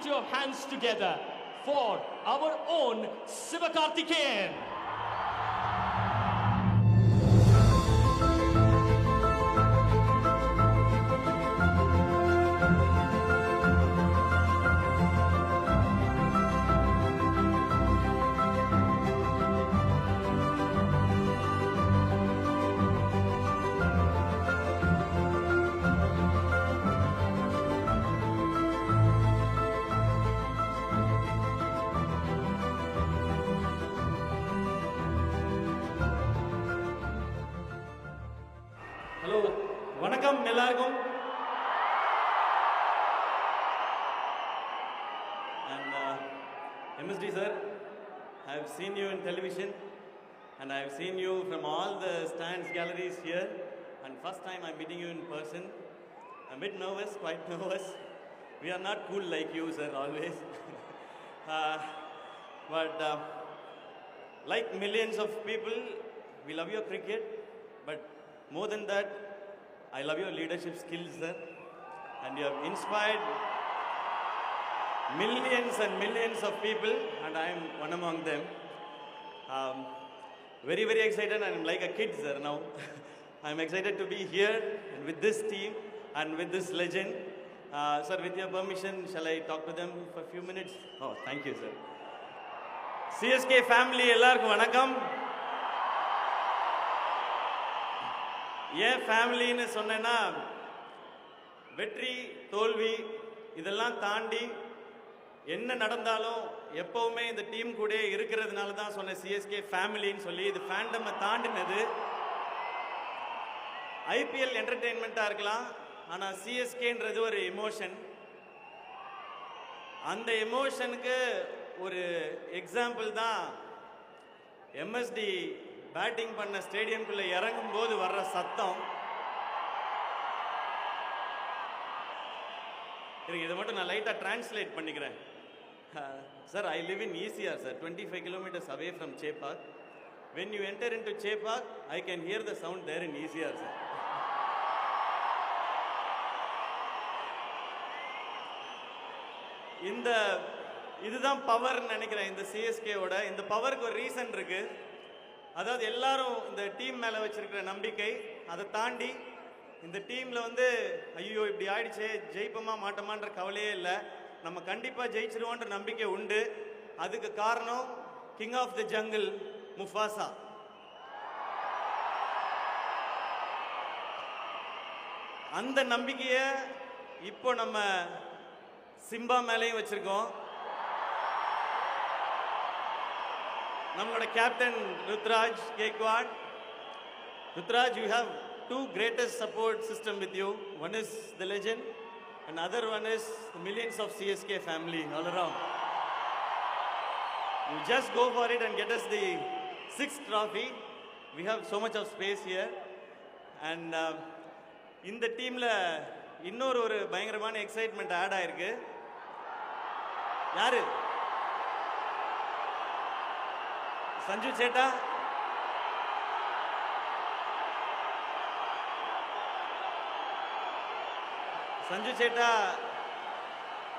put your hands together for our own Sivakarthikeyan. Hello, வணக்கம் எல்லாருக்கும். And MSD sir, I have seen you in television and I have seen you from all the stands, galleries here, and first time I'm meeting you in person. I'm a bit nervous, quite nervous. We are not cool like you sir, always. But like millions of people, we love your cricket, but more than that, I love your leadership skills, sir. And you have inspired millions and millions of people, and I am one among them. Very, very excited, and I'm like a kid, sir, now. I'm excited to be here and with this team and with this legend. Sir, with your permission, shall I talk to them for a few minutes? Oh, thank you, sir. CSK family, ellarkum vanakkam. ஏன் ஃபேமிலின்னு சொன்னேன்னா, வெற்றி தோல்வி இதெல்லாம் தாண்டி என்ன நடந்தாலும் எப்பவுமே இந்த டீம் கூட இருக்கிறதுனால தான் சொன்னேன் சிஎஸ்கே ஃபேமிலின்னு சொல்லி. இது ஃபேண்டமை தாண்டினது. ஐபிஎல் என்டர்டெயின்மெண்ட்டாக இருக்கலாம், ஆனால் சிஎஸ்கேன்றது ஒரு எமோஷன். அந்த எமோஷனுக்கு ஒரு எக்ஸாம்பிள் தான் எம்எஸ்டி பேட்டிங் பண்ண ஸ்டேடியம்குள்ள இறங்கும் போது வர்ற சத்தம். இதை மட்டும் நான் லைட்டா டிரான்ஸ்லேட் பண்ணிக்கிறேன். Sir, I live in ECR sir, 25 kilometers away from Chepak. When you enter into Chepak, I can hear the sound there in ECR sir. இதுதான் பவர் நினைக்கிறேன் இந்த சிஎஸ்கேவோட. இந்த பவருக்கு ஒரு ரீசன் இருக்கு. அதாவது எல்லாரும் இந்த டீம் மேலே வச்சிருக்கிற நம்பிக்கை, அதை தாண்டி இந்த டீமில் வந்து ஐயோ இப்படி ஆயிடுச்சே, ஜெயிப்போமா மாட்டோமான்ற கவலையே இல்லை. நம்ம கண்டிப்பாக ஜெயிச்சிருவோன்ற நம்பிக்கை உண்டு. அதுக்கு காரணம் king of the jungle Mufasa. அந்த நம்பிக்கையை இப்போ நம்ம சிம்பா மேலேயும் வச்சிருக்கோம். நம்மளோட captain Ruturaj Gaikwad. Ruturaj, you have two greatest support system with you. One is the legend and other one is the millions of CSK family all around. You just go for it and get us the 6th trophy. We have so much of space here. And இந்த டீம்ல இன்னொரு பயங்கரமான excitement add ஆயிருக்கு. யாரு? சஞ்சு சேட்டா. சஞ்சு சேட்டா,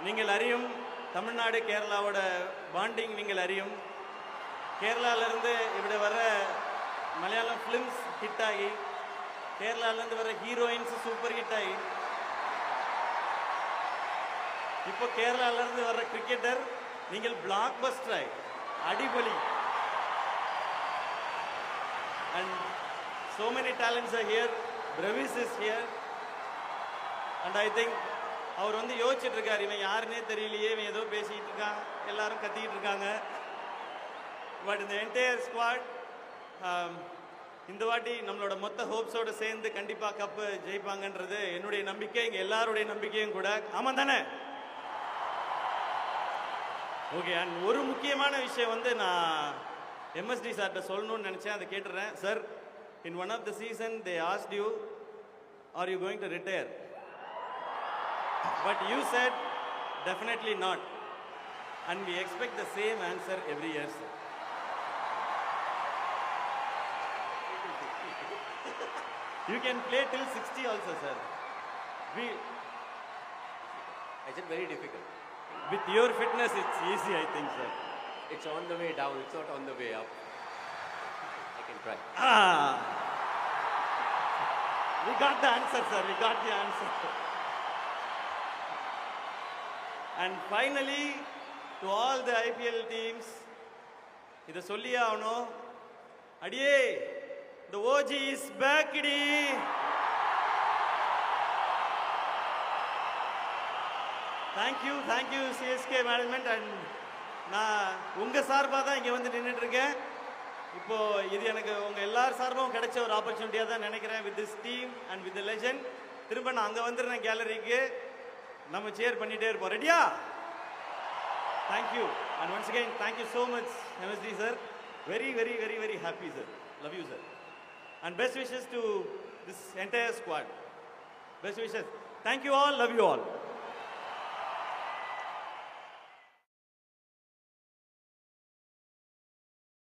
நீங்கள் அறியும் தமிழ்நாடு கேரளாவோட பாண்டிங் நீங்கள் அறியும். கேரளாவிலேருந்து இப்படி வர மலையாளம் ஃபிலிம்ஸ் ஹிட் ஆகி, கேரளாவிலேருந்து வர ஹீரோயின்ஸ் சூப்பர் ஹிட் ஆகி, இப்போ கேரளாவிலேருந்து வர்ற கிரிக்கெட்டர் நீங்கள் பிளாக் பஸ்டர் ஆகி அடிபொலி. And so many talents are here. Bravis is here. And I think அவர் வந்து யோசிச்சுட்டு இருக்காரு, இவன் யாருன்னே தெரியலையே, இவன் ஏதோ பேசிட்டு இருக்கான், எல்லாரும் கத்திட்டு இருக்காங்க. பட் இந்த என்டையர் ஸ்குவாட் இந்த வாட்டி நம்மளோட மொத்த ஹோப்ஸோடு சேர்ந்து கண்டிப்பாக கப்பு ஜெயிப்பாங்கன்றது என்னுடைய நம்பிக்கை, இங்கே எல்லாருடைய நம்பிக்கையும் கூட. ஆமாம் தானே? ஓகே. அண்ட் ஒரு முக்கியமான விஷயம் வந்து நான் MSD சார்கிட்ட சொல்லணும்னு நினச்சேன், அதை கேட்டுறேன். Sir, in one of the season they asked you, are you going to retire? But you said definitely not. And we expect the same answer every year sir. You can play till 60 also, sir. I said very difficult. With your fitness, it's easy, I think, sir. It's on the way down, it's not on the way up. I can try. We got the answer, sir. We got the answer. And finally, to all the IPL teams, இதை சொல்லியே ஆகணும். அடியே, the OG is back, டி. Thank you CSK management. And நான் உங்க சார்பா தான் இங்க வந்து நின்னுட்டு இருக்கேன். இப்போ இது எனக்கு உங்க எல்லார் சார்பாகவும் கிடைச்ச ஒரு ஆப்பர்ச்சுனிட்டியா தான் நினைக்கிறேன். with this team and with the legend. திரும்ப நான் அங்க வந்துறேன் கேலரிக்கு. நம்ம சேர் பண்ணிட்டே இருப்போம். ரெடியா? Thank you. And once again, thank you so much, MSD sir. Very happy, sir. Love you, sir. And best wishes to this entire squad. Best wishes. Thank you all. Love you all.